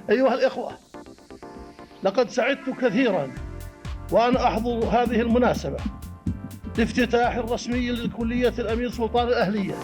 أيها الإخوة، لقد سعدت كثيرا وأنا أحضر هذه المناسبة لافتتاح الرسمي للكلية الأمير سلطان الأهلية.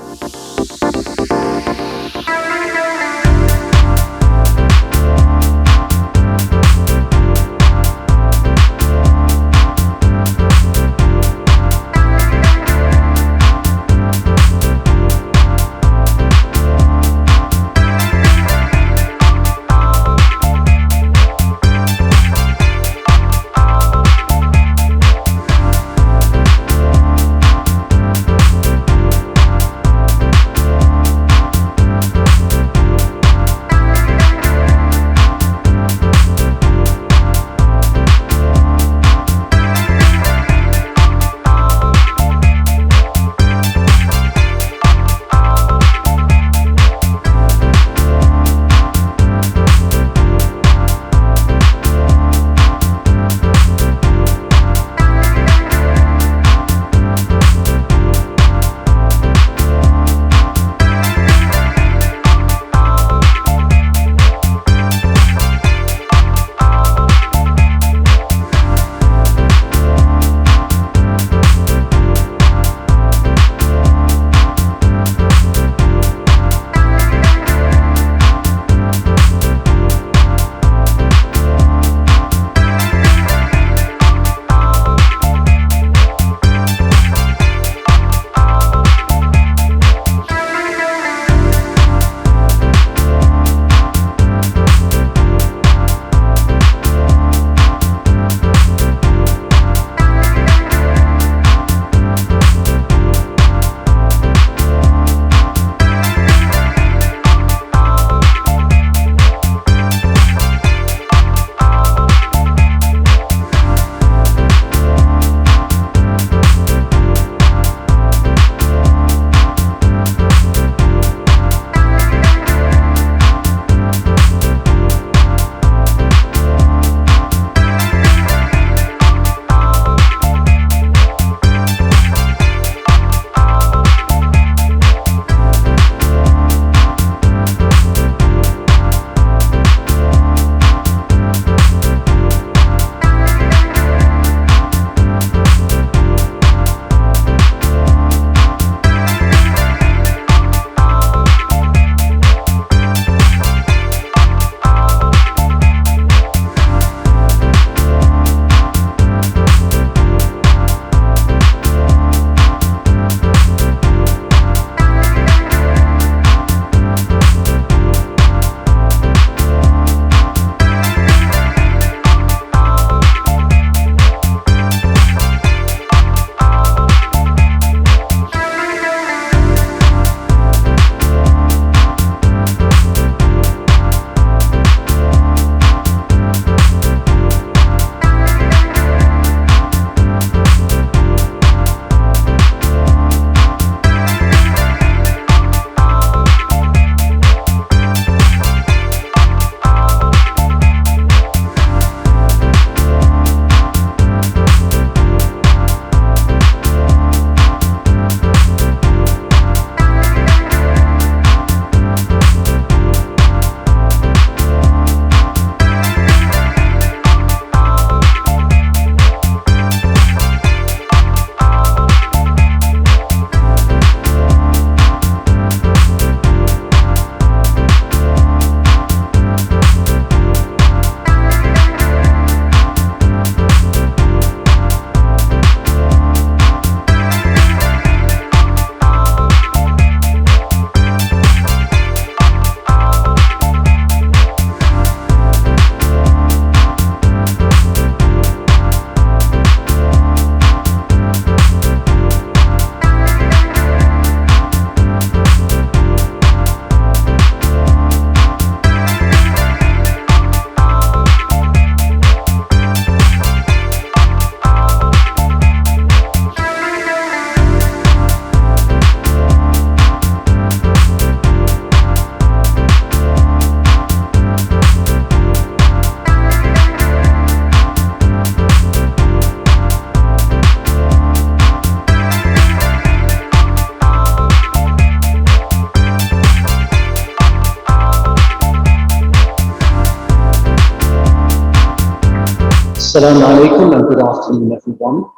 Assalamu alaikum and good afternoon, everyone.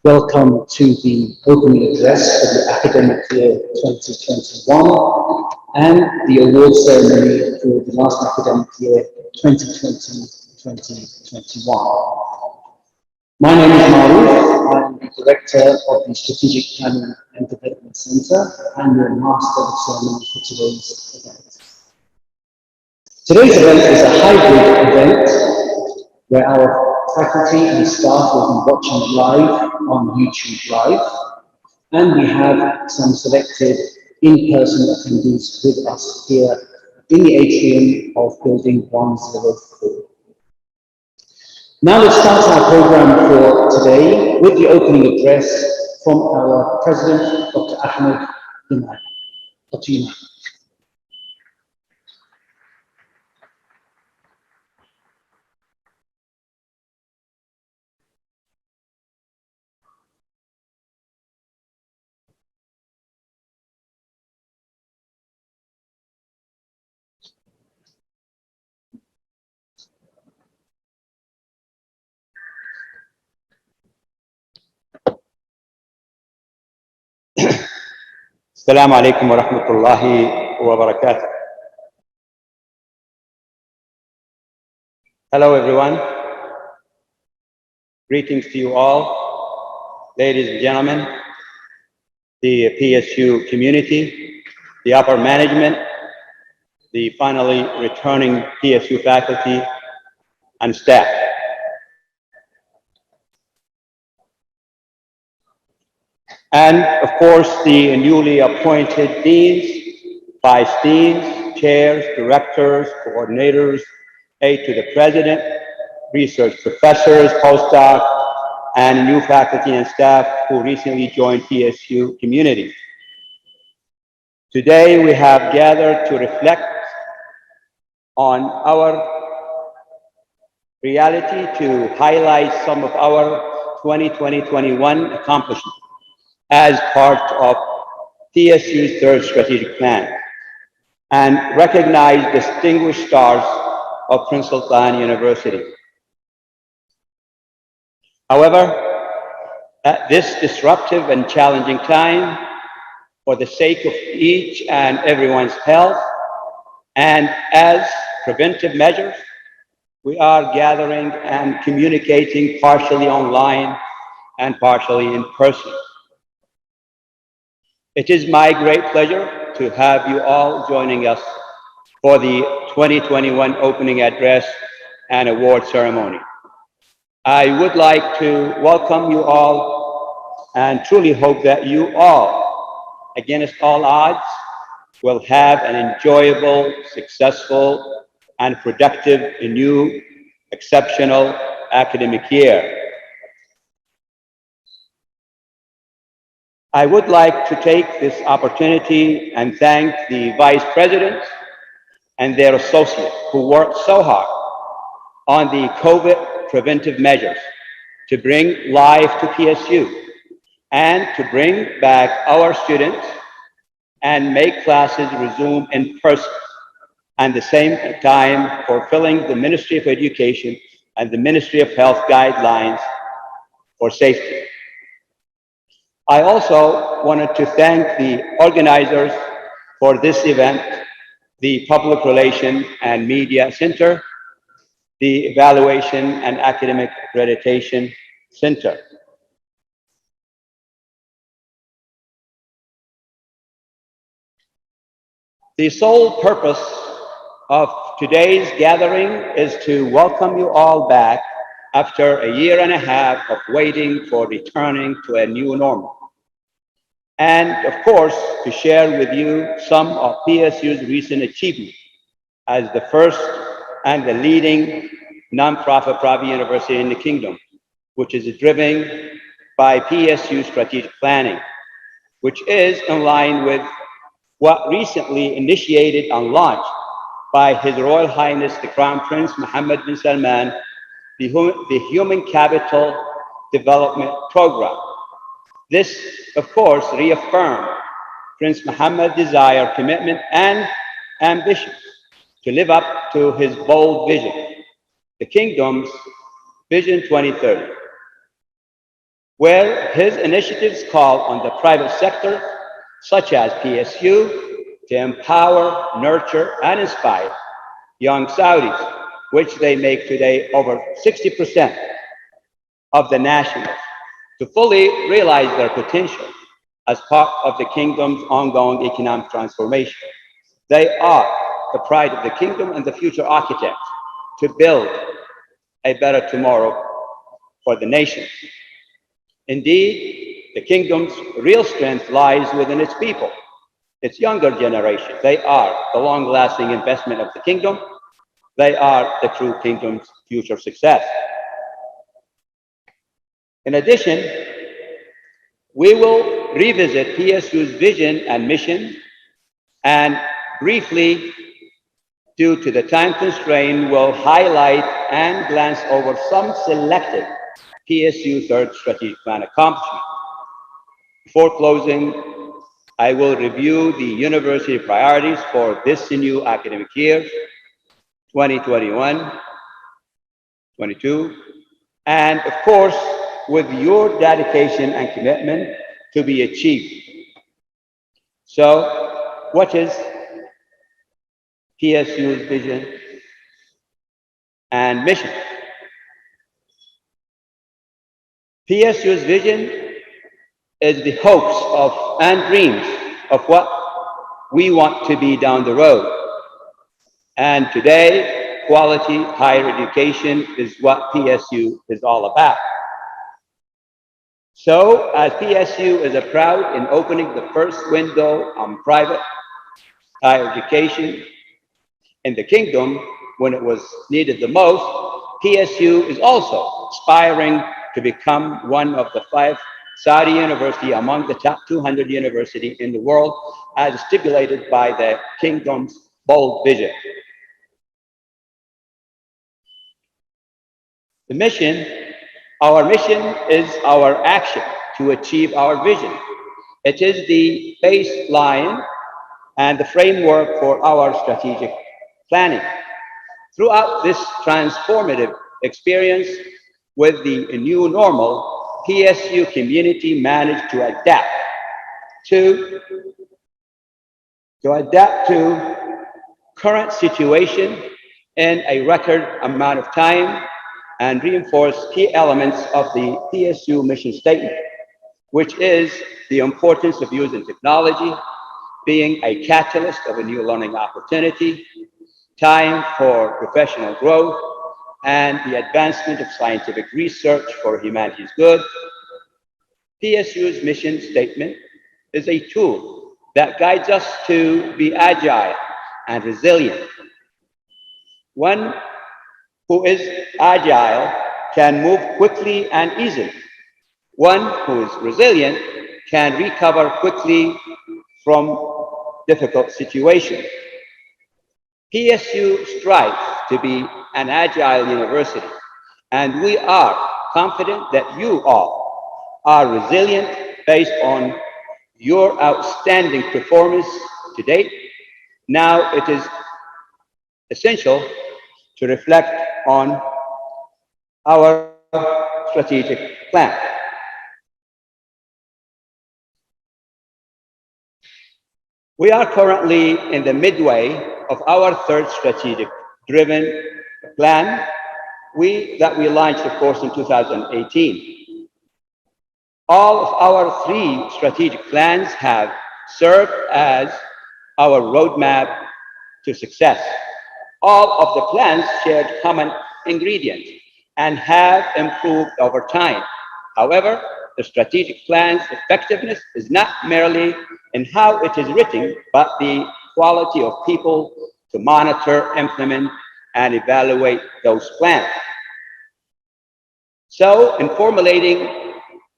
Welcome to the opening address for the academic year 2021 and the award ceremony for the last academic year 2020-2021. My name is Maruf. I'm the Director of the Strategic Planning and Development Center and your Master of Ceremony for today's event. Today's event is a hybrid event where our faculty and staff will be watching live on YouTube Live, and we have some selected in-person attendees with us here in the atrium of Building 104. Now let's start our program for today with the opening address from our President, Dr. Ahmed Imam. Dr. Imam. Assalamu alaikum wa rahmatullahi wa barakatuh. Hello everyone. Greetings to you all, ladies and gentlemen, the PSU community, the upper management, the finally returning PSU faculty and staff. And of course, the newly appointed deans, vice deans, chairs, directors, coordinators, aide to the president, research professors, postdocs, and new faculty and staff who recently joined PSU community. Today, we have gathered to reflect on our reality, to highlight some of our 2020-21 accomplishments as part of PSU's third strategic plan, and recognize distinguished stars of Prince Sultan University. However, at this disruptive and challenging time, for the sake of each and everyone's health, and as preventive measures, we are gathering and communicating partially online and partially in person. It is my great pleasure to have you all joining us for the 2021 opening address and award ceremony. I would like to welcome you all and truly hope that you all, against all odds, will have an enjoyable, successful, and productive and new exceptional academic year. I would like to take this opportunity and thank the vice presidents and their associates who worked so hard on the COVID preventive measures to bring life to PSU and to bring back our students and make classes resume in person, and at the same time fulfilling the Ministry of Education and the Ministry of Health guidelines for safety. I also wanted to thank the organizers for this event, the Public Relations and Media Center, the Evaluation and Academic Accreditation Center. The sole purpose of today's gathering is to welcome you all back after a year and a half of waiting for returning to a new normal. And of course, to share with you some of PSU's recent achievements as the first and the leading nonprofit private university in the kingdom, which is driven by PSU strategic planning, which is in line with what recently initiated and launched by His Royal Highness the Crown Prince Mohammed bin Salman, the Human Capital Development Program. This, of course, reaffirmed Prince Mohammed's desire, commitment, and ambition to live up to his bold vision, the kingdom's Vision 2030, where his initiatives call on the private sector, such as PSU, to empower, nurture, and inspire young Saudis, which they make today over 60% of the nationals, to fully realize their potential as part of the kingdom's ongoing economic transformation. They are the pride of the kingdom and the future architects to build a better tomorrow for the nation. Indeed, the kingdom's real strength lies within its people, its younger generation. They are the long-lasting investment of the kingdom. They are the true kingdom's future success. In addition, we will revisit PSU's vision and mission, and briefly, due to the time constraint, will highlight and glance over some selected PSU third strategic plan accomplishments. Before closing, I will review the university priorities for this new academic year, 2021-22, and of course, with your dedication and commitment to be achieved. So, what is PSU's vision and mission? PSU's vision is the hopes of and dreams of what we want to be down the road. And today, quality higher education is what PSU is all about. So, as PSU is proud in opening the first window on private higher education in the kingdom when it was needed the most, PSU is also aspiring to become one of the 5 Saudi universities among the top 200 universities in the world, as stipulated by the kingdom's bold vision. The mission, our mission is our action to achieve our vision. It is the baseline and the framework for our strategic planning. Throughout this transformative experience with the new normal, PSU community managed to adapt to current situation in a record amount of time and reinforce key elements of the PSU mission statement, which is the importance of using technology, being a catalyst of a new learning opportunity, time for professional growth, and the advancement of scientific research for humanity's good. PSU's mission statement is a tool that guides us to be agile and resilient. One who is agile can move quickly and easily. One who is resilient can recover quickly from difficult situations. PSU strives to be an agile university, and we are confident that you all are resilient based on your outstanding performance to date. Now it is essential to reflect on our strategic plan. We are currently in the midway of our third strategic driven plan that we launched, of course, in 2018. All of our 3 strategic plans have served as our roadmap to success. All of the plans shared common ingredients and have improved over time. However, the strategic plan's effectiveness is not merely in how it is written, but the quality of people to monitor, implement, and evaluate those plans. So, in formulating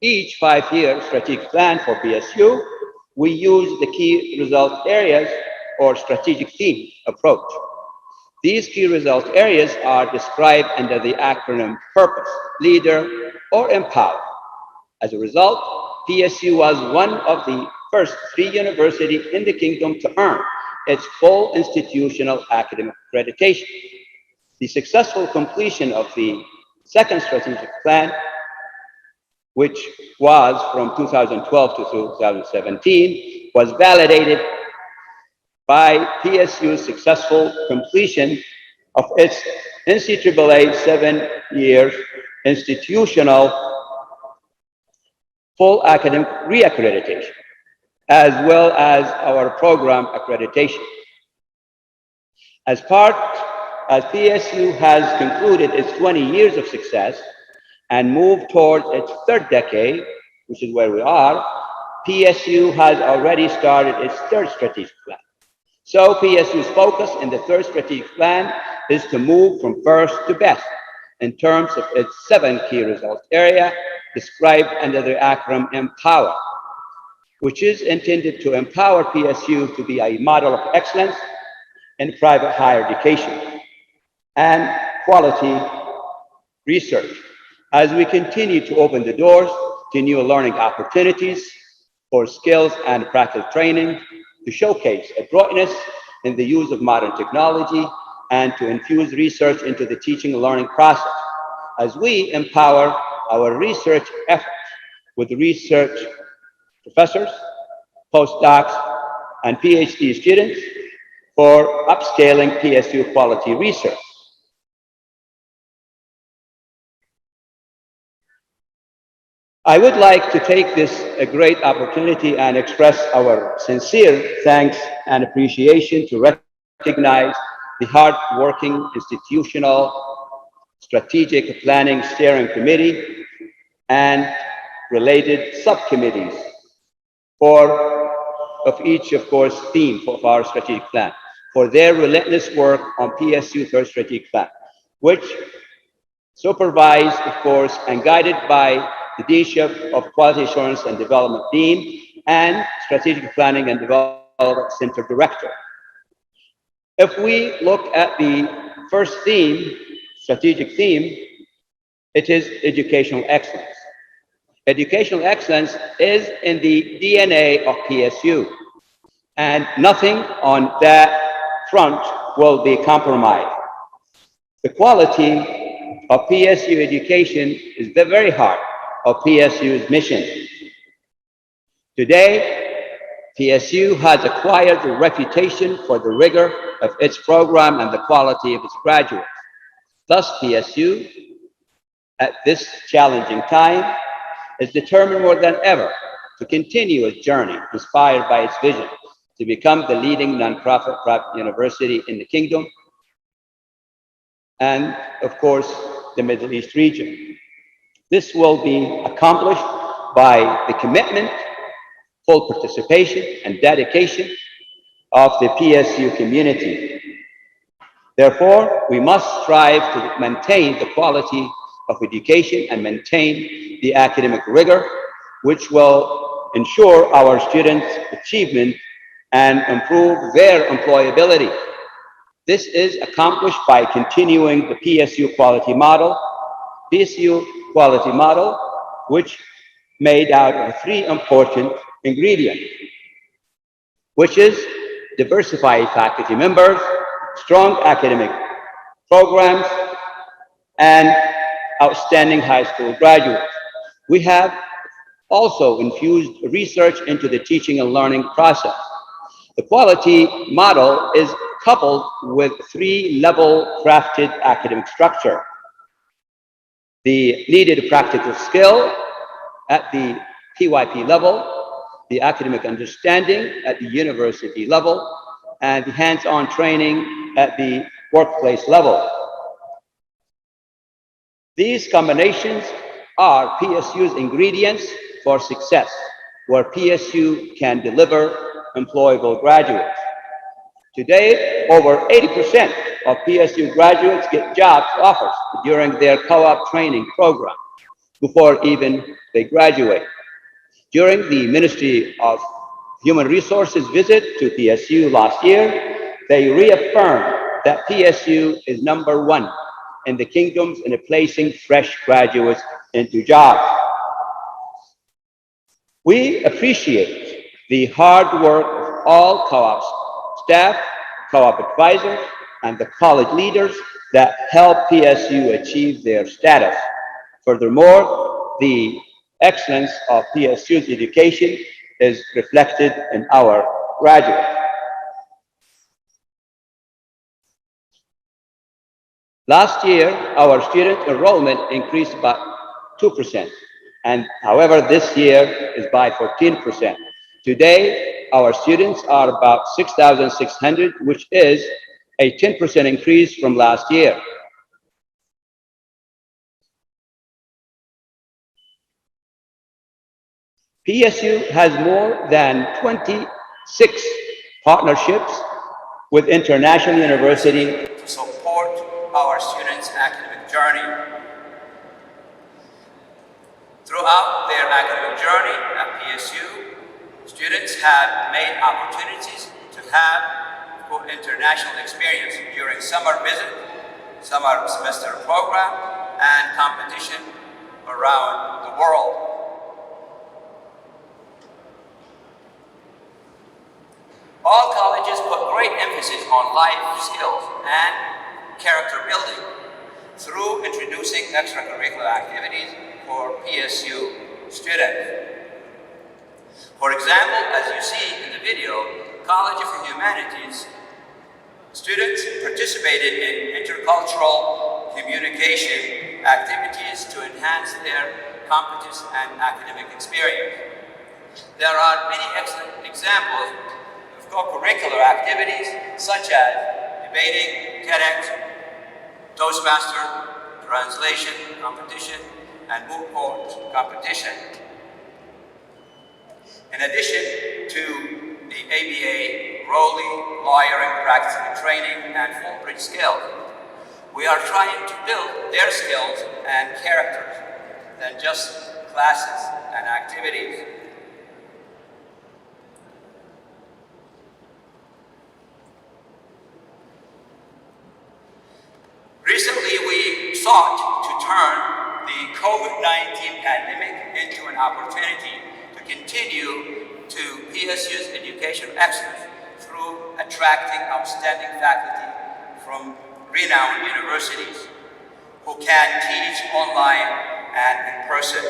each 5-year strategic plan for PSU, we use the key result areas or strategic theme approach. These key result areas are described under the acronym Purpose, Leader, or Empower. As a result, PSU was one of the first 3 universities in the kingdom to earn its full institutional academic accreditation. The successful completion of the second strategic plan, which was from 2012 to 2017, was validated by PSU's successful completion of its NCAA 7-year institutional full academic reaccreditation, as well as our program accreditation. As PSU has concluded its 20 years of success and moved towards its third decade, which is where we are, PSU has already started its third strategic plan. So PSU's focus in the third strategic plan is to move from first to best in terms of its 7 key results area described under the acronym EMPOWER, which is intended to empower PSU to be a model of excellence in private higher education and quality research, as we continue to open the doors to new learning opportunities for skills and practical training, to showcase adroitness in the use of modern technology, and to infuse research into the teaching and learning process, as we empower our research efforts with research professors, postdocs, and PhD students for upscaling PSU quality research. I would like to take this a great opportunity and express our sincere thanks and appreciation to recognize the hard-working institutional strategic planning steering committee and related subcommittees of each, of course, theme of our strategic plan for their relentless work on PSU third strategic plan, which supervised, of course, and guided by the Deanship of Quality Assurance and Development Dean and Strategic Planning and Development Center Director. If we look at the first theme, strategic theme, it is educational excellence. Educational excellence is in the DNA of PSU, and nothing on that front will be compromised. The quality of PSU education is the very heart of PSU's mission. Today, PSU has acquired a reputation for the rigor of its program and the quality of its graduates. Thus, PSU, at this challenging time, is determined more than ever to continue its journey inspired by its vision to become the leading nonprofit private university in the kingdom and, of course, the Middle East region. This will be accomplished by the commitment, full participation, and dedication of the PSU community. Therefore, we must strive to maintain the quality of education and maintain the academic rigor, which will ensure our students' achievement and improve their employability. This is accomplished by continuing the PSU quality model, which made out of 3 important ingredients, which is diversified faculty members, strong academic programs, and outstanding high school graduates. We have also infused research into the teaching and learning process. The quality model is coupled with 3-level crafted academic structure. The needed practical skill at the PYP level, the academic understanding at the university level, and the hands-on training at the workplace level. These combinations are PSU's ingredients for success, where PSU can deliver employable graduates. Today, over 80% of PSU graduates get job offers during their co-op training program before even they graduate. During the Ministry of Human Resources visit to PSU last year, they reaffirmed that PSU is #1 in the kingdoms in placing fresh graduates into jobs. We appreciate the hard work of all co-op staff, co-op advisors, and the college leaders that help PSU achieve their status. Furthermore, the excellence of PSU's education is reflected in our graduates. Last year, our student enrollment increased by 2%, and however, this year is by 14%. Today, our students are about 6,600, which is a 10% increase from last year. PSU has more than 26 partnerships with international universities to support our students' academic journey. Throughout their academic journey at PSU, students have made opportunities to have international experience during summer visit, summer semester program, and competition around the world. All colleges put great emphasis on life skills and character building through introducing extracurricular activities for PSU students. For example, as you see in the video, College of Humanities students participated in intercultural communication activities to enhance their competence and academic experience. There are many excellent examples of co-curricular activities such as debating, TEDx, Toastmaster, translation competition, and moot court competition. In addition to the ABA, Rowley, lawyering, practicing and training, and full-bridge skills, we are trying to build their skills and characters than just classes and activities. Recently, we sought to turn the COVID-19 pandemic into an opportunity to continue to PSU's educational excellence through attracting outstanding faculty from renowned universities who can teach online and in person.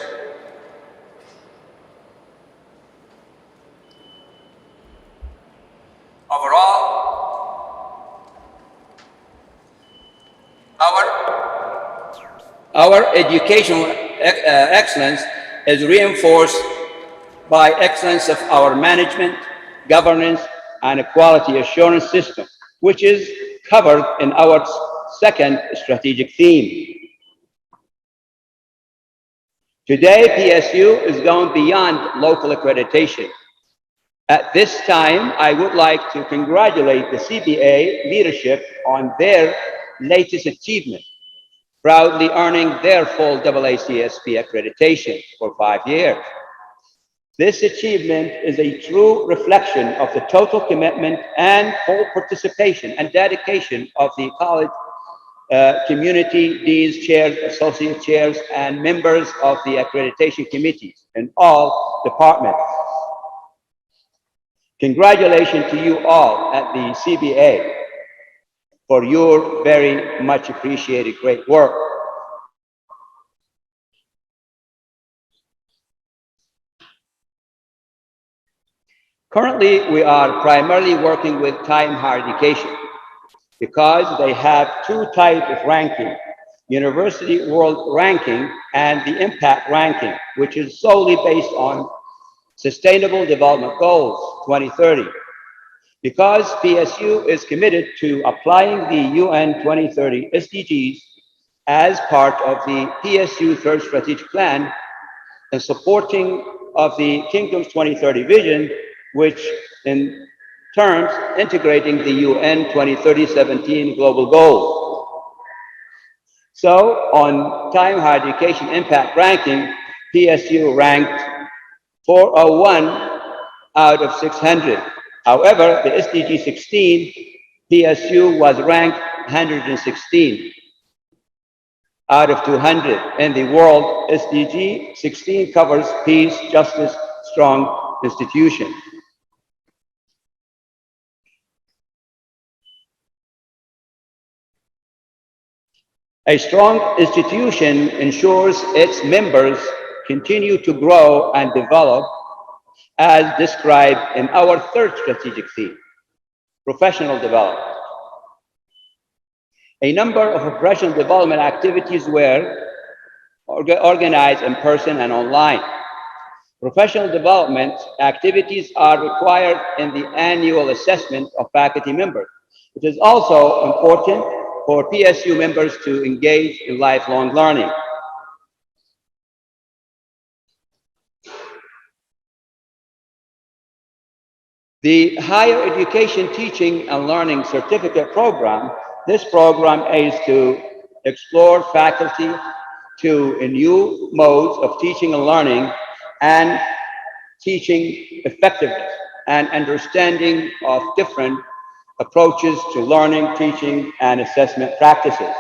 Overall, our educational excellence is reinforced by excellence of our management, governance, and a quality assurance system, which is covered in our second strategic theme. Today, PSU is going beyond local accreditation. At this time, I would like to congratulate the CBA leadership on their latest achievement, proudly earning their full AACSP accreditation for 5 years. This achievement is a true reflection of the total commitment and full participation and dedication of the college community, deans, chairs, associate chairs, and members of the accreditation committees in all departments. Congratulations to you all at the CBA for your very much appreciated great work. Currently, we are primarily working with time higher education because they have two types of ranking: University World Ranking and the Impact Ranking, which is solely based on Sustainable Development Goals 2030. Because PSU is committed to applying the UN 2030 SDGs as part of the PSU Third Strategic Plan and supporting of the Kingdom's 2030 vision, which in terms integrating the UN 2030-17 global goals. So on Time Higher Education Impact Ranking, PSU ranked 401 out of 600. However, the SDG 16, PSU was ranked 116 out of 200. In the world, SDG 16 covers peace, justice, strong institutions. A strong institution ensures its members continue to grow and develop as described in our third strategic theme, professional development. A number of professional development activities were organized in person and online. Professional development activities are required in the annual assessment of faculty members. It is also important for PSU members to engage in lifelong learning. The Higher Education Teaching and Learning Certificate Program, this program aims to explore faculty to new modes of teaching and learning and teaching effectiveness and understanding of different approaches to learning, teaching, and assessment practices.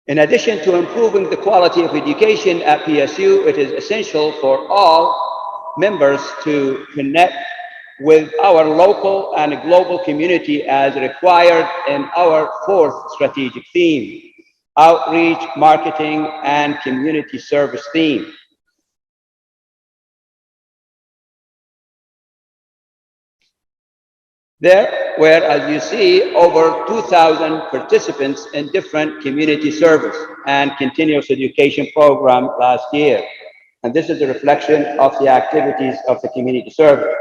In addition to improving the quality of education at PSU, it is essential for all members to connect with our local and global community as required in our fourth strategic theme, outreach, marketing, and community service theme. There were, as you see, over 2,000 participants in different community service and continuous education programs last year. And this is a reflection of the activities of the community service.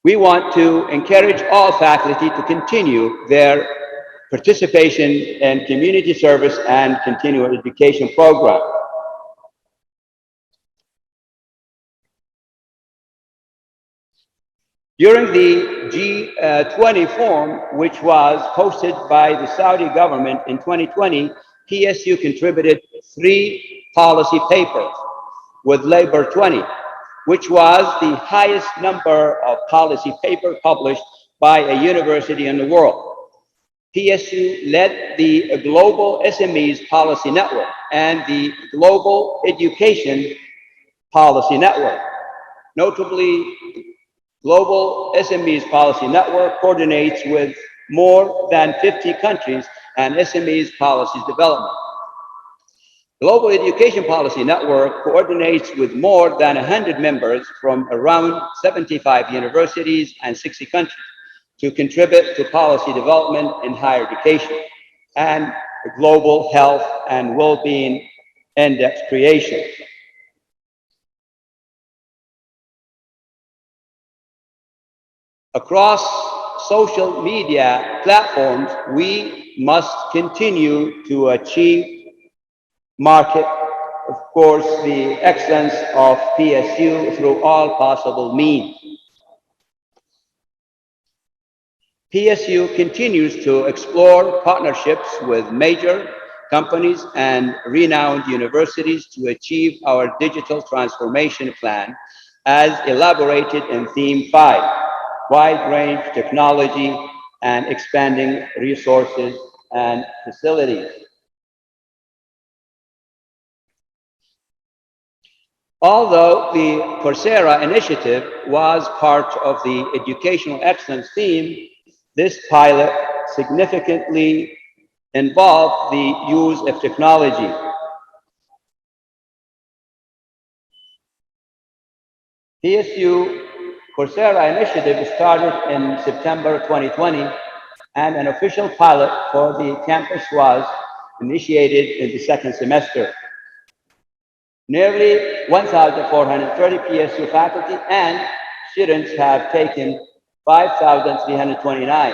We want to encourage all faculty to continue their participation in community service and continuing education programs. During the G20 Forum, which was hosted by the Saudi government in 2020, PSU contributed 3 policy papers with Labor 20, which was the highest number of policy papers published by a university in the world. PSU led the Global SMEs Policy Network and the Global Education Policy Network. Notably, Global SMEs Policy Network coordinates with more than 50 countries and SMEs policies development. Global Education Policy Network coordinates with more than 100 members from around 75 universities and 60 countries to contribute to policy development in higher education and global health and well-being index creation. Across social media platforms, we must continue to achieve market, of course, the excellence of PSU through all possible means. PSU continues to explore partnerships with major companies and renowned universities to achieve our digital transformation plan as elaborated in Theme 5, wide range technology and expanding resources and facilities. Although the Coursera Initiative was part of the educational excellence theme, this pilot significantly involved the use of technology. PSU Coursera Initiative started in September 2020, and an official pilot for the campus was initiated in the second semester. Nearly 1,430 PSU faculty and students have taken 5,329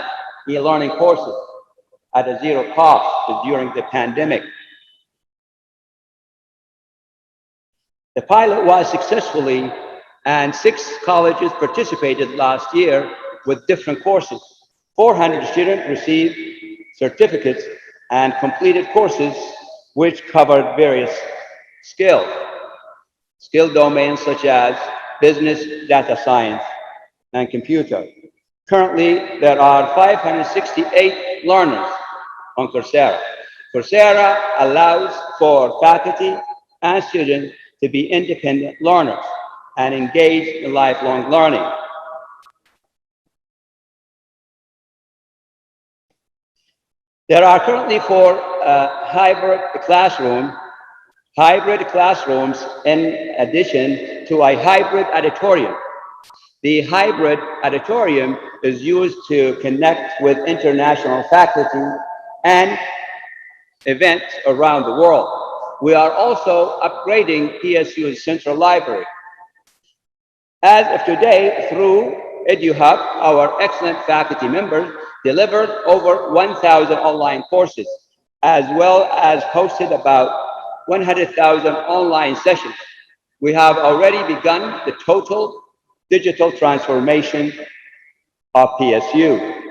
e-learning courses at a zero cost during the pandemic. The pilot was successfully, and 6 colleges participated last year with different courses. 400 students received certificates and completed courses which covered various skill domains such as business, data science, and computer. Currently, there are 568 learners on Coursera. Coursera allows for faculty and students to be independent learners and engage in lifelong learning. There are currently 4 hybrid classrooms in addition to a hybrid auditorium. The hybrid auditorium is used to connect with international faculty and events around the world. We are also upgrading PSU's central library. As of today, through EduHub, our excellent faculty members delivered over 1,000 online courses, as well as hosted about 100,000 online sessions. We have already begun the total digital transformation of PSU.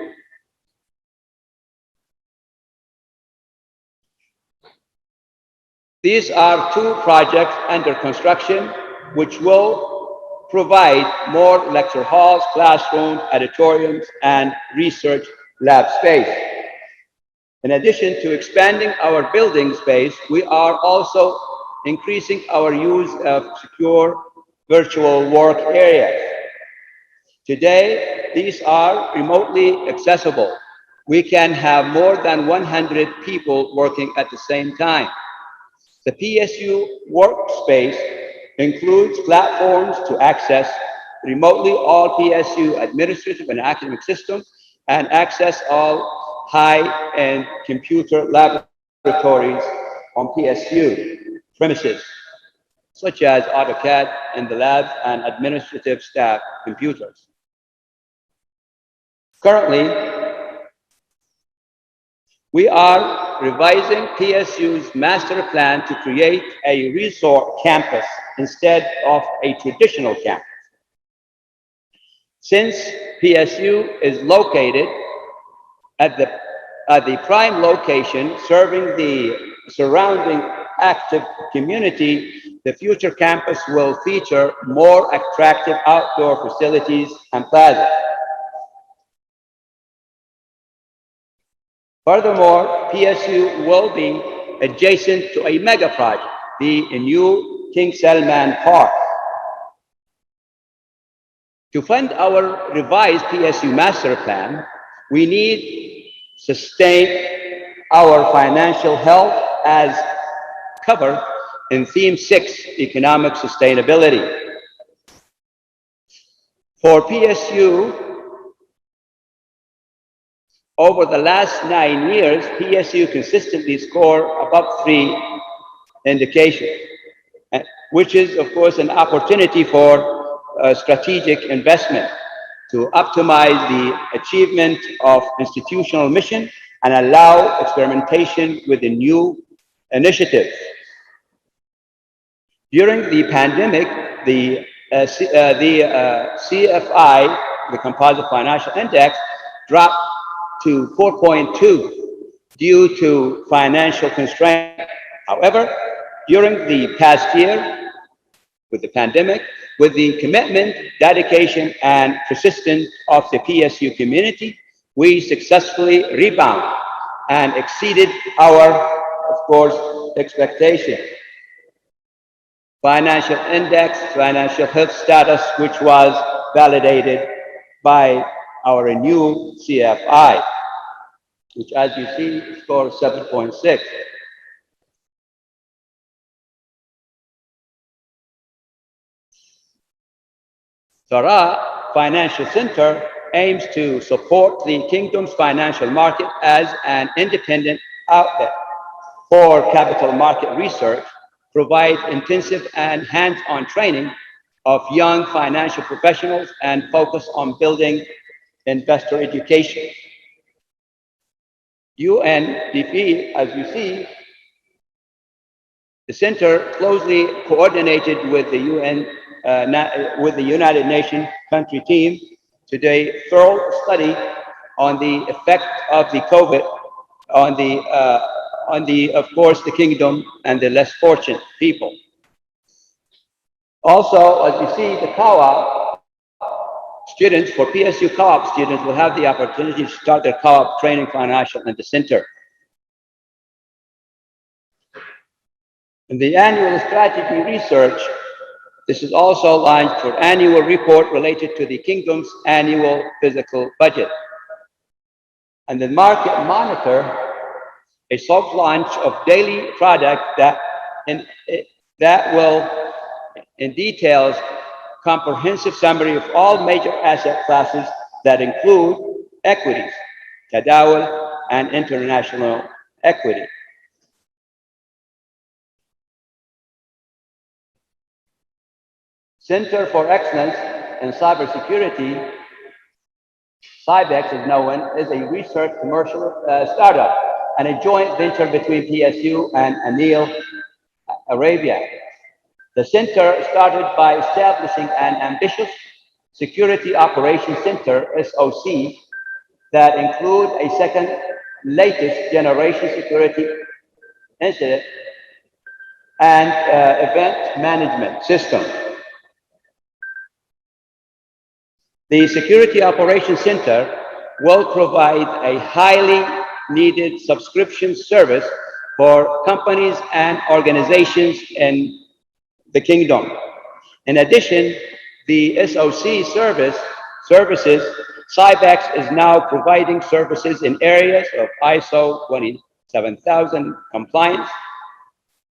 These are 2 projects under construction, which will provide more lecture halls, classrooms, auditoriums, and research lab space. In addition to expanding our building space, we are also increasing our use of secure virtual work areas. Today, these are remotely accessible. We can have more than 100 people working at the same time. The PSU workspace includes platforms to access remotely all PSU administrative and academic systems and access all high-end computer laboratories on PSU premises, such as AutoCAD in the labs and administrative staff computers. Currently, we are revising PSU's master plan to create a resort campus instead of a traditional campus. Since PSU is located at the prime location serving the surrounding active community, the future campus will feature more attractive outdoor facilities and plazas. Furthermore, PSU will be adjacent to a mega project, the new King Salman Park. To fund our revised PSU master plan, we need to sustain our financial health as covered in Theme 6, Economic Sustainability. For PSU, over the last 9 years, PSU consistently scored above 3 indications, which is, of course, an opportunity for strategic investment to optimize the achievement of institutional mission and allow experimentation with the new initiatives. During the pandemic, the CFI, the Composite Financial Index, dropped to 4.2 due to financial constraints. However, during the past year, with the pandemic, with the commitment, dedication, and persistence of the PSU community, we successfully rebounded and exceeded our, of course, expectations. Financial index, financial health status, which was validated by our new CFI, which, as you see, scored 7.6. Sarah Financial Center aims to support the Kingdom's financial market as an independent outlet for capital market research, provide intensive and hands-on training of young financial professionals, and focus on building investor education. UNDP, as you see, the center closely coordinated with the United Nations country team to do a thorough study on the effect of the COVID on the, of course, the kingdom and the less fortunate people. Also, as you see, the co-op students, for PSU co-op students, will have the opportunity to start their co-op training financial in the center. In the annual strategy research, this is also launched for annual report related to the kingdom's annual physical budget. And the market monitor a soft launch of daily product that will in details comprehensive summary of all major asset classes that include equities, tadawul, and international equity. Center for Excellence in Cybersecurity, CYREX is known, is a research commercial startup and a joint venture between PSU and Anil, Arabia. The center started by establishing an ambitious Security Operations Center, SOC, that include a second latest generation security incident and event management system. The Security Operations Center will provide a highly needed subscription service for companies and organizations in the kingdom. In addition, the SOC services, CYREX is now providing services in areas of ISO 27000 compliance,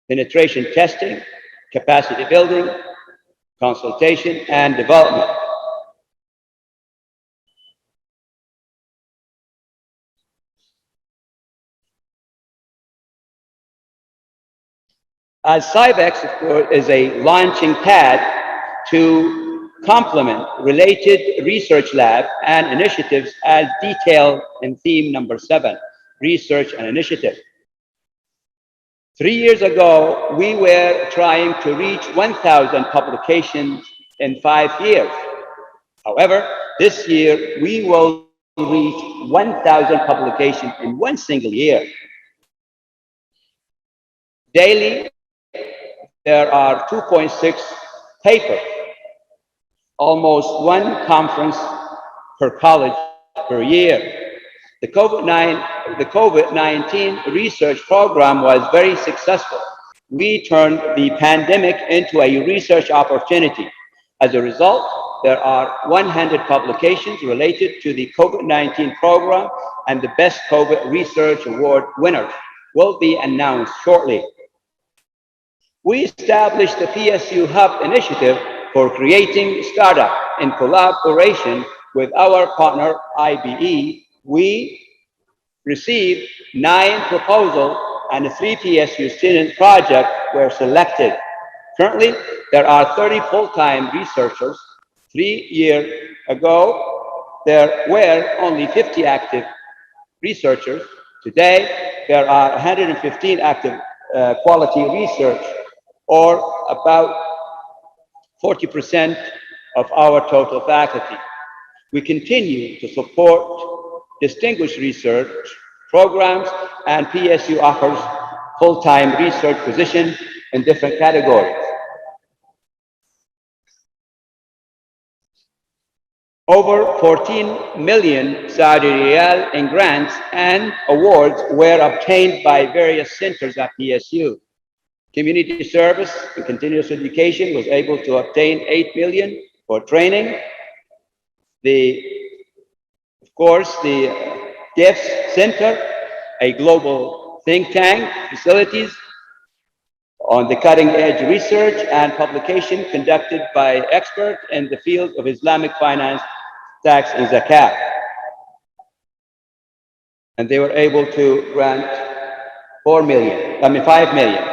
penetration testing, capacity building, consultation, and development. As CYREX, of course, is a launching pad to complement related research lab and initiatives as detailed in theme number 7, research and initiative. 3 years ago, we were trying to reach 1,000 publications in 5 years. However, this year, we will reach 1,000 publications in one single year. Daily, there are 2.6 papers, almost one conference per college per year. The COVID-19 research program was very successful. We turned the pandemic into a research opportunity. As a result, there are 100 publications related to the COVID-19 program, and the Best COVID Research Award winners will be announced shortly. We established the PSU Hub initiative for creating startup in collaboration with our partner IBE. We received 9 proposals and 3 PSU student projects were selected. Currently, there are 30 full-time researchers. 3 years ago, there were only 50 active researchers. Today, there are 115 active quality research, or about 40% of our total faculty. We continue to support distinguished research programs, and PSU offers full-time research positions in different categories. Over 14 million Saudi Riyal in grants and awards were obtained by various centers at PSU. Community service and continuous education was able to obtain 8 million for training. Of course, the GIFts Center, a global think tank, facilities on the cutting edge research and publication conducted by experts in the field of Islamic finance, tax, and zakat. And they were able to grant 5 million.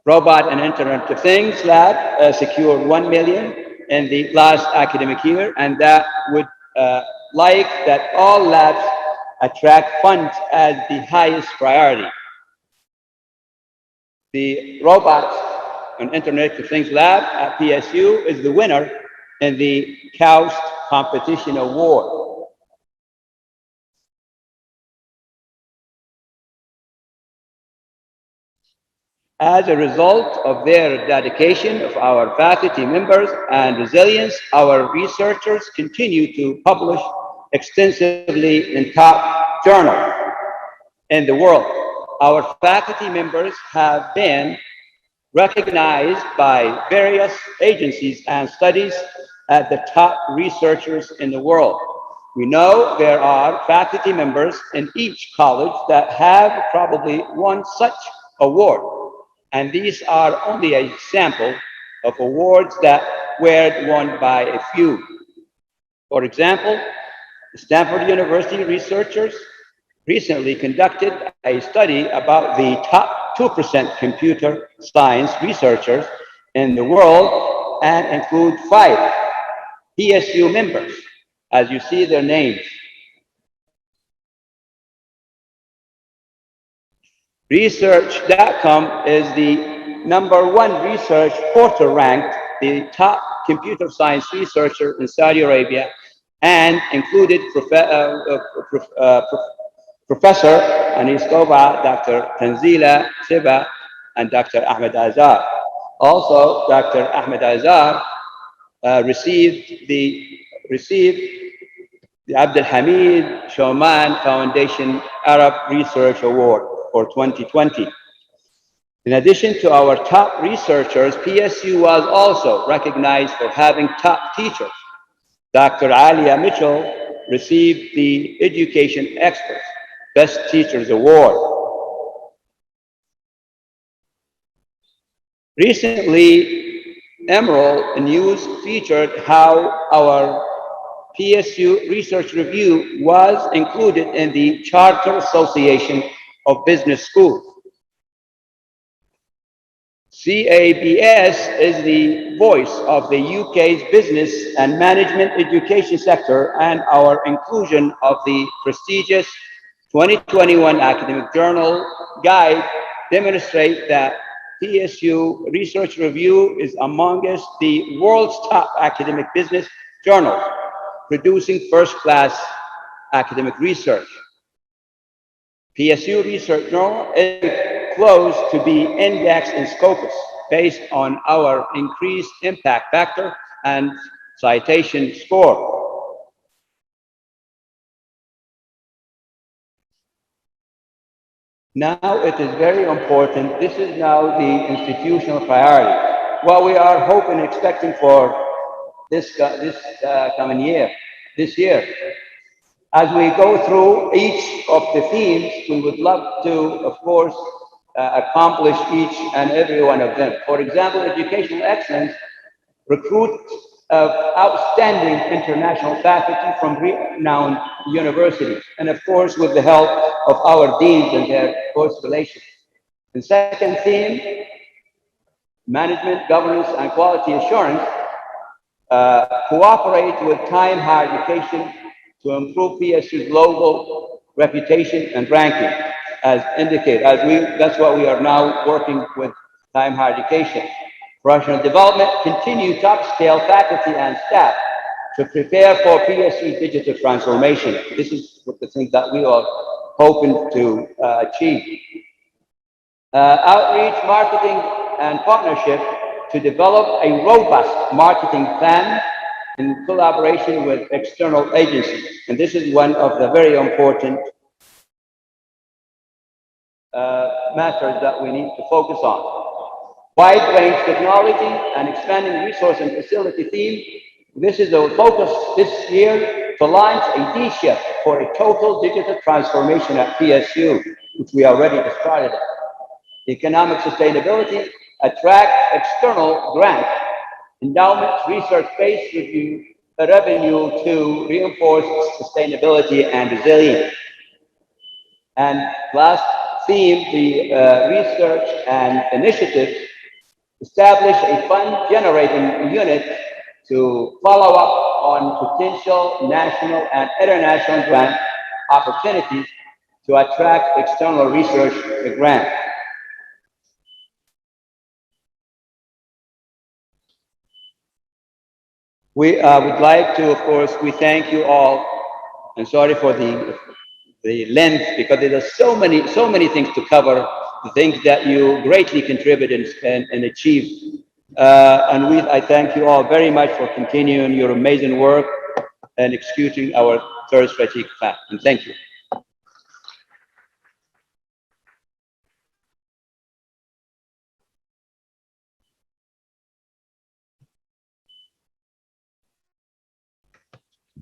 Robot and Internet of Things Lab secured 1 million in the last academic year, and that would like that all labs attract funds as the highest priority. The Robots and Internet of Things Lab at PSU is the winner in the KAUST Competition Award. As a result of their dedication of our faculty members and resilience, our researchers continue to publish extensively in top journals in the world. Our faculty members have been recognized by various agencies and studies as the top researchers in the world. We know there are faculty members in each college that have probably won such award, and these are only a sample of awards that were won by a few. For example, Stanford University researchers recently conducted a study about the top 2% computer science researchers in the world and include 5 PSU members, as you see their names. Research.com is the #1 research portal ranked the top computer science researcher in Saudi Arabia and included Professor Aniskova, Dr. Tanzila Siba, and Dr. Ahmed Azar. Also, Dr. Ahmed Azar received the Abdul Hamid Shoman Foundation Arab Research Award for 2020. In addition to our top researchers, PSU was also recognized for having top teachers. Dr. Alia Mitchell received the Education Experts Best Teachers Award. Recently, Emerald News featured how our PSU Research Review was included in the Charter Association of Business Schools. CABS is the voice of the UK's business and management education sector, and our inclusion of the prestigious 2021 Academic Journal Guide demonstrate that PSU Research Review is amongst the world's top academic business journals, producing first-class academic research. PSU Research Journal is close to be indexed in Scopus based on our increased impact factor and citation score. Now it is very important. This is now the institutional priority. What we are hoping and expecting for this year. As we go through each of the themes, we would love to, of course, accomplish each and every one of them. For example, educational excellence, recruit outstanding international faculty from renowned universities, and of course, with the help of our deans and their close relations. The second theme, management, governance, and quality assurance, cooperate with time higher education to improve PSU's global reputation and ranking, as indicated. That's what we are now working with time higher education. Professional development, continue top-scale faculty and staff to prepare for PSU digital transformation. This is the thing that we are hoping to achieve. Outreach, marketing, and partnership to develop a robust marketing plan in collaboration with external agencies. And this is one of the very important matters that we need to focus on. Wide range technology and expanding resource and facility theme. This is the focus this year to launch a Deanship for a total digital transformation at PSU, which we already started. Economic sustainability, attract external grant, endowment, research-based review, revenue to reinforce sustainability and resilience. And last theme, the research and initiatives, establish a fund-generating unit to follow up on potential national and international grant opportunities to attract external research grants. We would like to, of course, we thank you all, and sorry for the length, because there are so many things to cover, the things that you greatly contributed and achieved. I thank you all very much for continuing your amazing work and executing our third strategic plan. And thank you.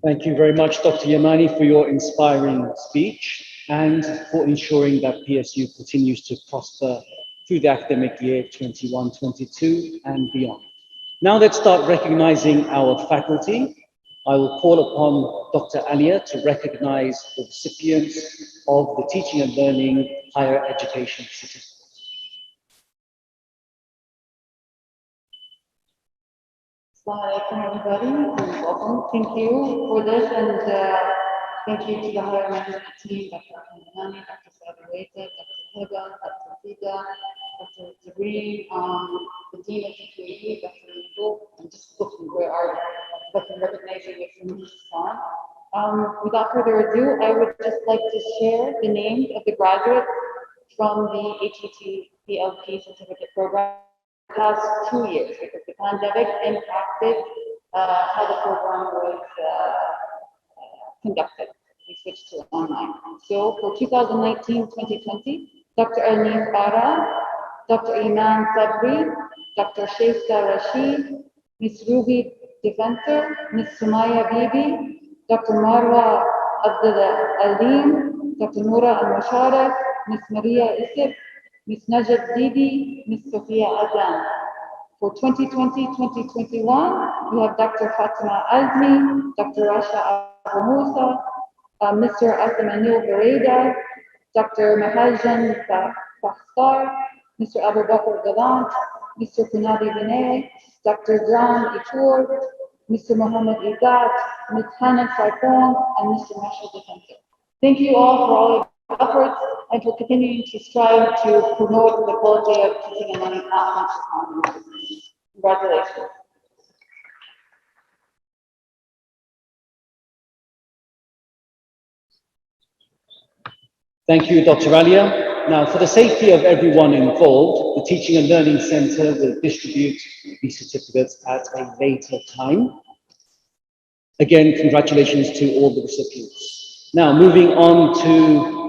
Thank you very much, Dr. Yamani, for your inspiring speech and for ensuring that PSU continues to prosper through the academic year 21-22 and beyond. Now let's start recognizing our faculty. I will call upon Dr. Alia to recognize the recipients of the Teaching and Learning Higher Education Certificate. Assalamu alaikum, everybody, and welcome. Thank you for this, and thank you to the higher management team, Dr. Hamdani, Dr. Sabarweta, Dr. Heba, Dr. Fida, Dr. Sabreen, the Dean of CSCE, Dr. Nidul. I'm just looking, where are you? But I'm recognizing it from this on. Without further ado, I would just like to share the names of the graduates from the HET-PLP certificate program. Past 2 years, because the pandemic impacted how the program was conducted. We switched to online. So for 2019-2020, Dr. Anif Ara, Dr. Iman Sabri, Dr. Shaista Rashid, Ms. Ruby Deventer, Ms. Sumaya Bibi, Dr. Marwa Abdullah Alim, Dr. Noura Al-Musharraf, Ms. Maria Isib, Ms. Najat Didi, Ms. Sophia Azan. For 2020-2021, we have Dr. Fatima Azmi, Dr. Rasha Abu Musa, Mr. Asamanil Bereda, Dr. Mahajan Fakhtar, Mr. Abu Bakr Galant, Mr. Kunadi Vinay, Dr. John Itur, Mr. Muhammad Izzat, Ms. Hannah Saipon, and Mr. Mashal Defender. Thank you all for all your efforts and for continuing to strive to promote the quality of teaching and learning outcomes. Congratulations. Thank you, Dr. Alia. Now, for the safety of everyone involved, the Teaching and Learning Center will distribute these certificates at a later time. Again, congratulations to all the recipients. Now, moving on to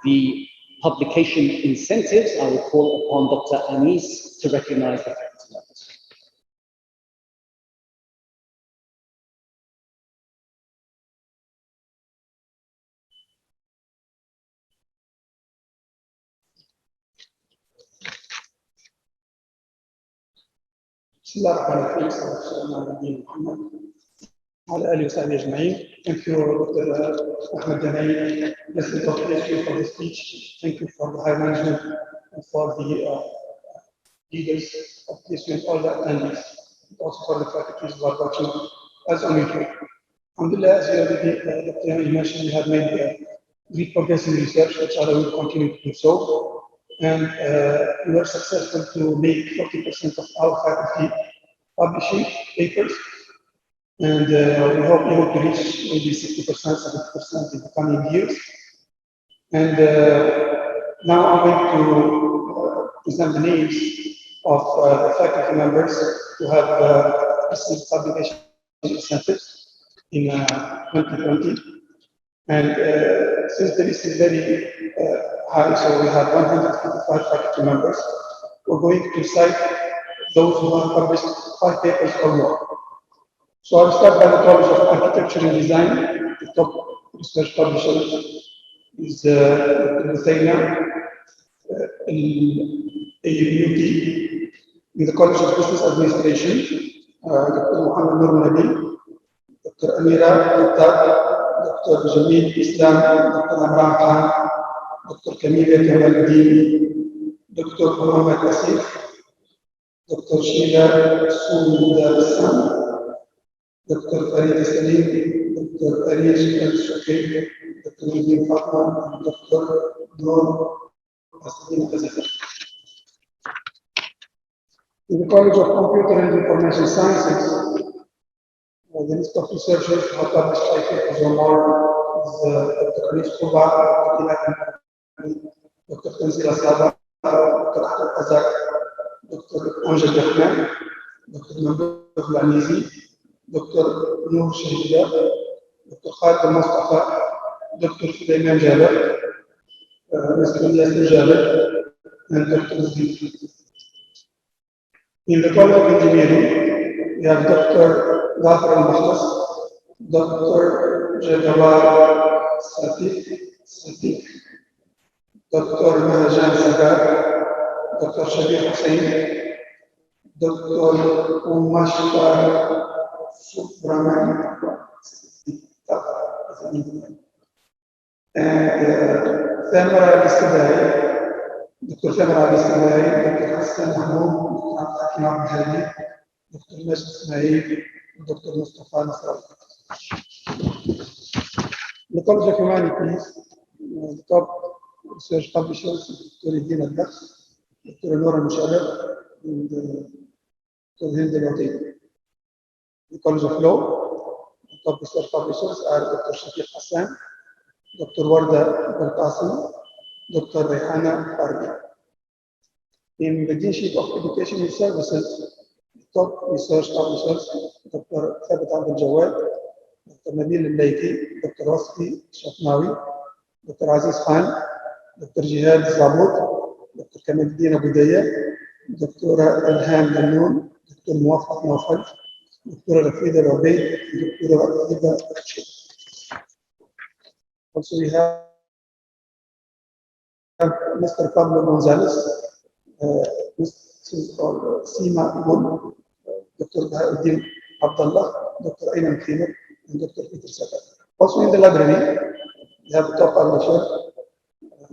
the publication incentives, I will call upon Dr. Anis to recognize the faculty members. بسم الله الرحمن الرحيم. صلى الله على نبينا محمد وعلى اله وصحبه اجمعين. Thank you, Dr. Ahmed Danai, President of PSU, for the speech. Thank you for the high management and for the leaders of PSU and all the attendees, and also for the faculties who are watching us on YouTube. Alhamdulillah, as you already, Dr. mentioned, we have made great progress in research, which I will continue to do so. And we were successful to make 40% of our faculty publishing papers. And we hope even to reach maybe 60%, 70% in the coming years. And now I'm going to present the names of the faculty members who have received publication incentives in 2020. And since the list is very high, so we have 155 faculty members, we're going to cite those who have published 5 papers or more. So I'll start by the College of Architecture and Design. The top research publisher is Lithuania, AUT. In the College of Business Administration, Dr. Muhammad Nur Nabi, Dr. Amira Attab, Dr. Jamil Islam, Dr. Amran Khan, Dr. Kamila Kamaluddin, Dr. Muhammad Asif, Dr. Sheila Souda Bassam, Dr. Farid Salim, Dr. Arish Al-Shakir, Dr. Nadim Fatma, and Dr. Noor Asdin Khazafar. In the College of Computer and Information Sciences, the list of researchers who have published 5 papers or more is Dr. Khalid Kuba, Dr. Tanzila Saba, Dr. Ahmed Azak, Dr. Amjad Rahman, Dr. Mamdouh Al-Anizi, Dr. Noor Shahida, Dr. Khalid Mustafa, Dr. Sulaiman Jabir, Mr. Yasir Jabir, and Dr. Zid. In the College of Engineering, we have Dr. Ghafar Al-Mahlas, Dr. Jadawar Sadiq, Dr. Mahajan Sagar, Dr. Shabir Hussain, Dr. Umashkar Subramanian, and Samara Bisadai, Dr. Samara Bisadai, Dr. Hassan Mahmoud, Dr. Hakim Abdali, Dr. Najib Ismail, Dr. Mustafa Nasrallah. The College of Humanities, the top research publishers, Dr. Dina Dakhs, Dr. Nora Musharraf, and Dr. Hind Al-Wadi. The College of Law, the top research publishers are Dr. Shafiq Hassan, Dr. Warda Barqasim, Dr. Rehana Fardi. In the Deanship of Educational Services, the top research publishers, Dr. Thabit Abdel Jawad, Dr. Nabil Al-Laiki, Dr. Wasfi Shafnawi, Dr. Aziz Khan, Dr. Jihad Zabut, Dr. Kamaluddin Abu Daya, Dr. Ilham Danoun, Dr. Muwafaq Nawfal, Dr. Rafid Al-Ubaid, Dr. Aida Akhshid. Also, we have Mr. Pablo Gonzalez, Mrs. Sima Ibn, Dr. Bahauddin Abdullah, Dr. Ayman Khimar, and Dr. Peter Sakar. Also in the library, we have the top publisher,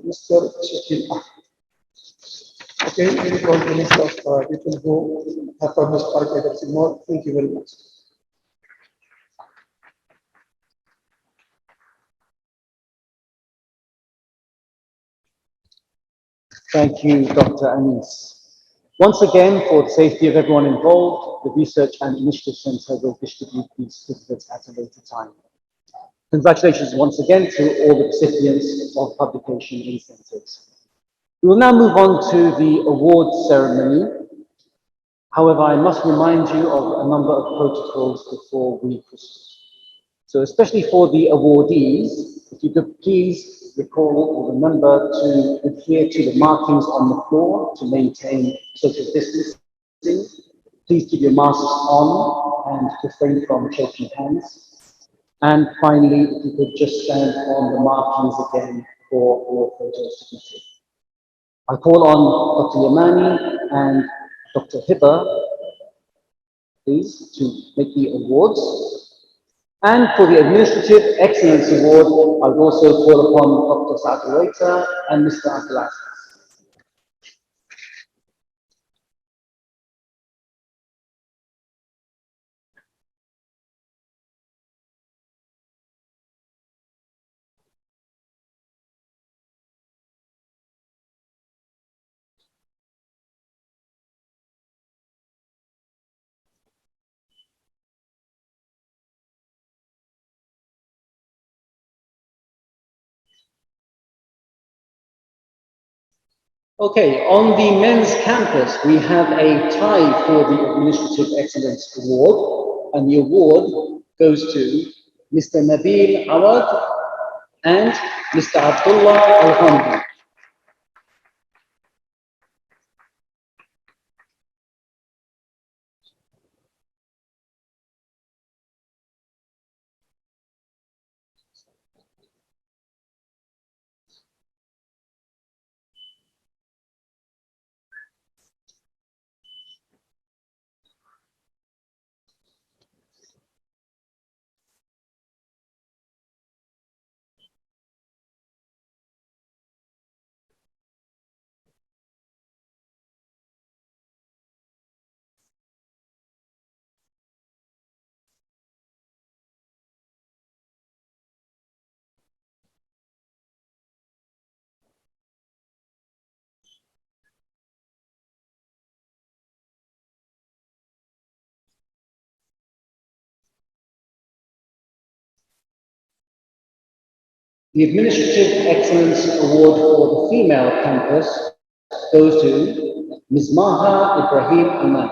Mr. Shakil Ahmed. Okay, here is the list of people who have published articles and more. Thank you very much. Thank you, Dr. Anis. Once again, for the safety of everyone involved, the Research and Initiative Centre will distribute these certificates at a later time. Congratulations once again to all the recipients of publication incentives. We will now move on to the award ceremony. However, I must remind you of a number of protocols before we proceed. So especially for the awardees, if you could please recall or remember to adhere to the markings on the floor to maintain social distancing. Please keep your masks on and refrain from shaking hands. And finally, if you could just stand on the markings again for your photos to be taken. I call on Dr. Yamani and Dr. Hiba, please, to make the awards. And for the Administrative Excellence Award, I would also call upon Dr. Sagareta and Mr. Abdulaziz. Okay, on the men's campus, we have a tie for the Administrative Excellence Award, and the award goes to Mr. Nabil Awad and Mr. Abdullah Al-Hamdi. The Administrative Excellence Award for the female campus goes to Ms. Maha Ibrahim Aman.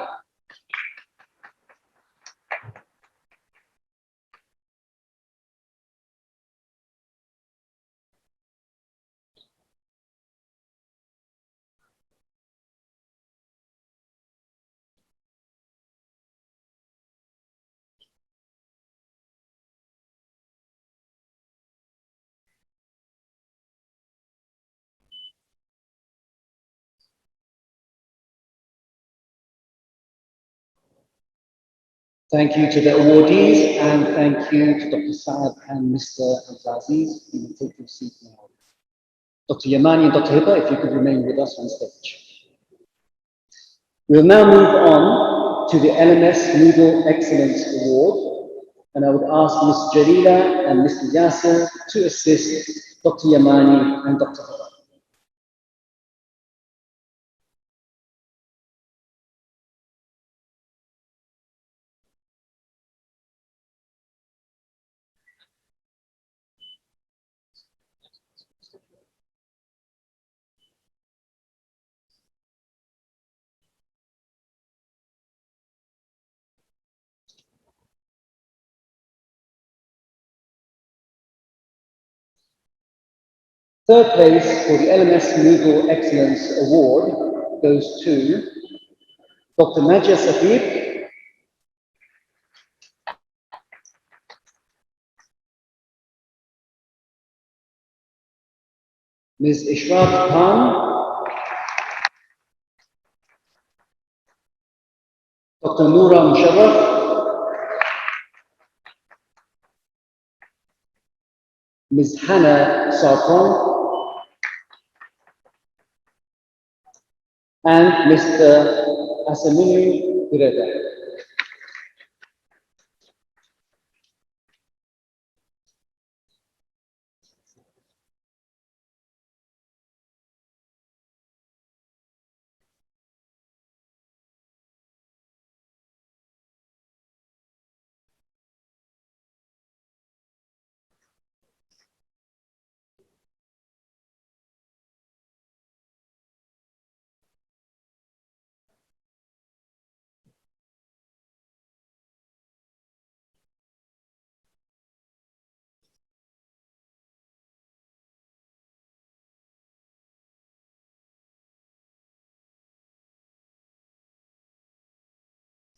Thank you to the awardees, and thank you to Dr. Saad and Mr. Abdulaziz. You will take your seat now. Dr. Yamani and Dr. Hiba, if you could remain with us on stage. We'll now move on to the LMS Moodle Excellence Award, and I would ask Ms. Jalila and Mr. Yasser to assist Dr. Yamani and Dr. Hiba. Third place for the LMS Moodle Excellence Award goes to Dr. Najia Safir, Ms. Ishraq Khan, Dr. Noura Musharraf, Ms. Hannah Sarkon, and Mr. Asamini Bireda.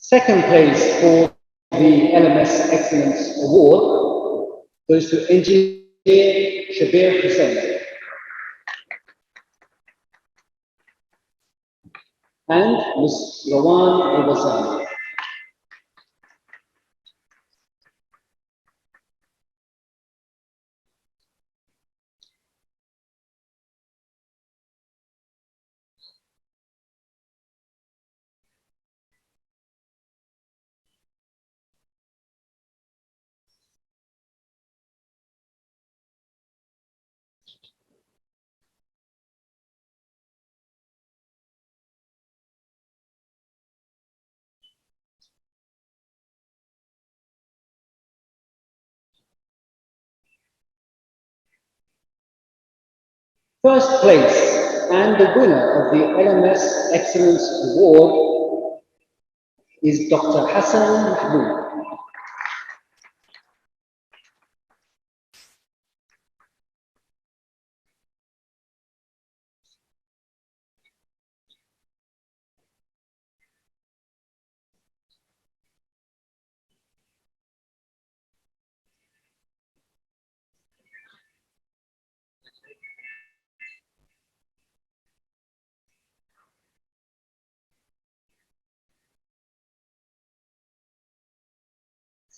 Second place for the LMS Excellence Award goes to Engineer Shabir Hussain and Ms. Rawan Al-Basani. First place and the winner of the LMS Excellence Award is Dr. Hassan Mahmoud.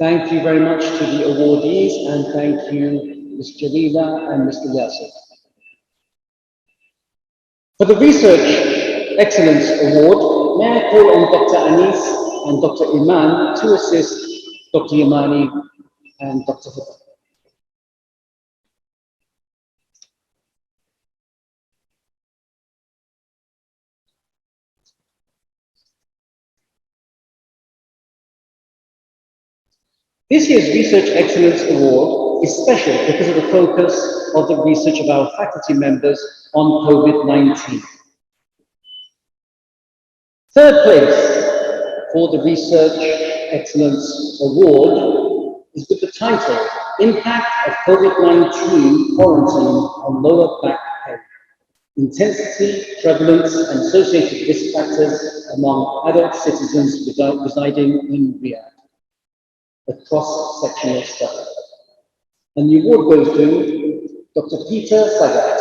Thank you very much to the awardees, and thank you, Ms. Jalila and Mr. Yasser. For the Research Excellence Award, may I call on Dr. Anis and Dr. Iman to assist Dr. Yamani and Dr. Hiba. This year's Research Excellence Award is special because of the focus of the research of our faculty members on COVID-19. Third place for the Research Excellence Award is with the title, Impact of COVID-19 Quarantine on Lower Back Pain, Intensity, Prevalence, and Associated Risk Factors among Adult Citizens residing in Riyadh. A cross-sectional study. And the award goes to Dr. Peter Sagat.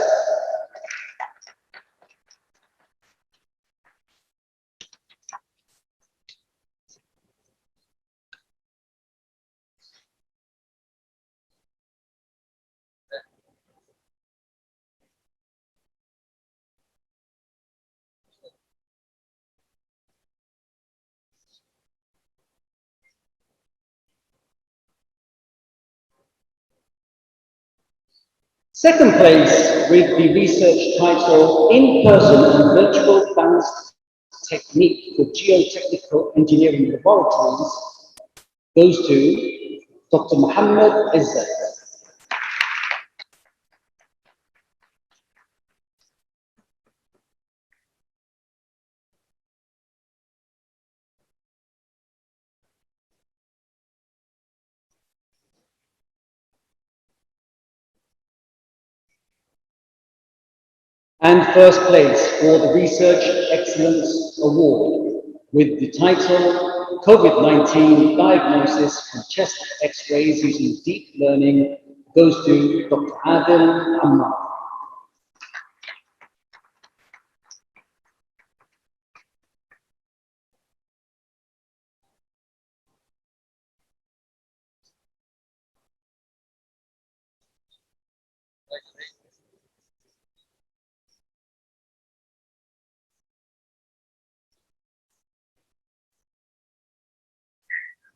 Second place with the research title In-Person and Virtual Balanced Technique for Geotechnical Engineering Laboratories goes to Dr. Muhammad Izzat. And first place for the Research Excellence Award with the title COVID-19 Diagnosis from Chest X-rays using Deep Learning goes to Dr. Adil Ammar.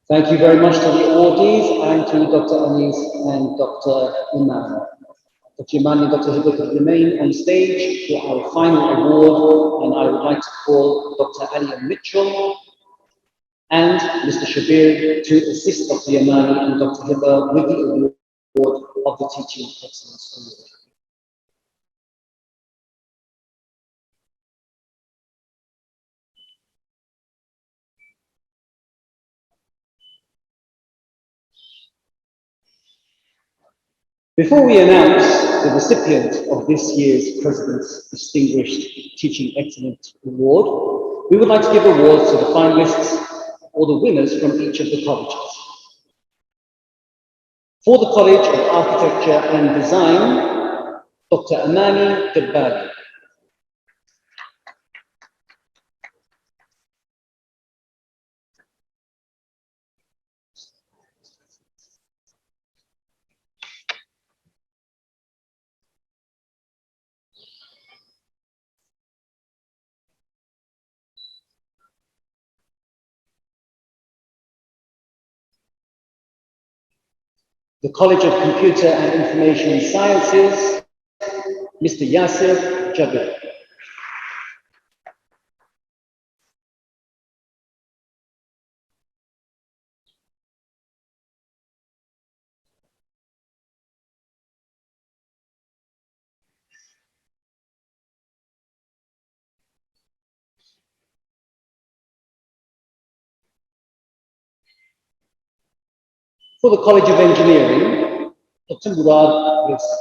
Thank you very much to the awardees and to Dr. Anis and Dr. Iman. Dr. Iman and Dr. Hibbert will remain on stage for our final award, and I would like to call Dr. Ali Mitchell and Mr. Shabir to assist Dr. Yamani and Dr. Hibbert with the award of the Teaching Excellence Award. Before we announce the recipient of this year's President's Distinguished Teaching Excellence Award, we would like to give awards to the finalists or the winners from each of the colleges. For the College of Architecture and Design, Dr. Amani Dabbali. The College of Computer and Information Sciences, Mr. Yasir Jabir. For the College of Engineering, Dr. Murad Yusuf.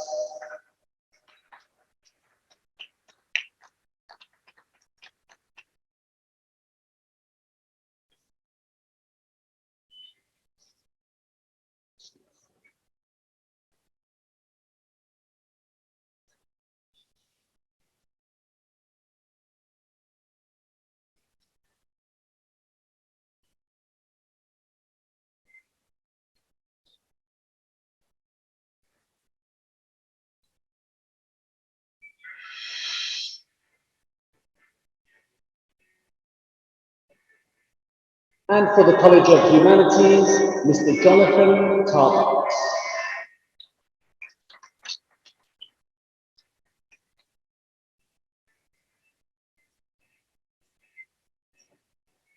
And for the College of Humanities, Mr. Jonathan Tarbuck.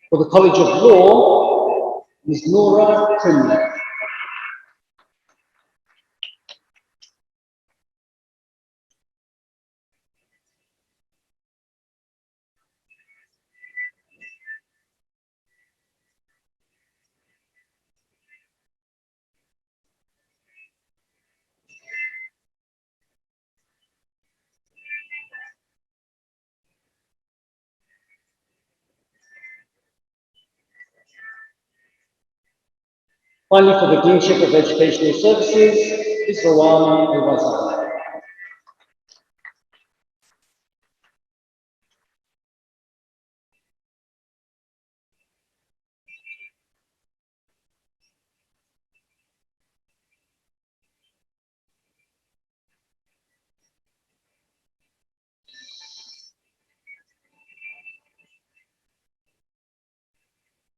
For the College of Law, Ms. Nora Crimley. Finally, for the Deanship of Educational Services, Ms. Rawan El-Wazan.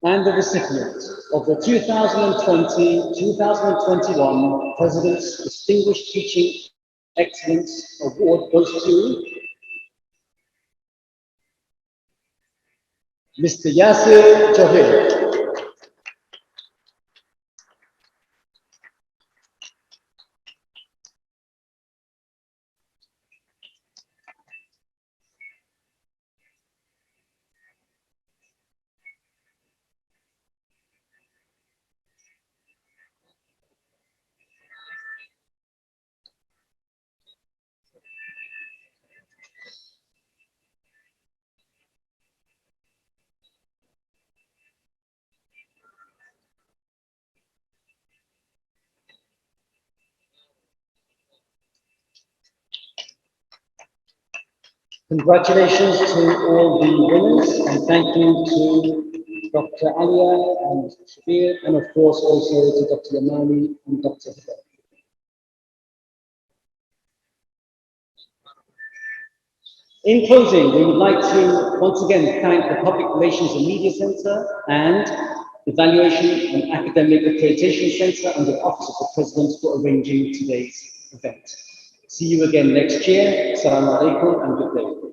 And the recipient of the 2020-2021 President's Distinguished Teaching Excellence Award goes to Mr. Yasir Johir. Congratulations to all the winners, and thank you to Dr. Alia and Mr. Shabir, and of course also to Dr. Yamani and Dr. Hidayat. In closing, we would like to once again thank the Public Relations and Media Center and Evaluation and Academic Accreditation Center under the Office of the President for arranging today's event. See you again next year. Assalamu alaikum and good day.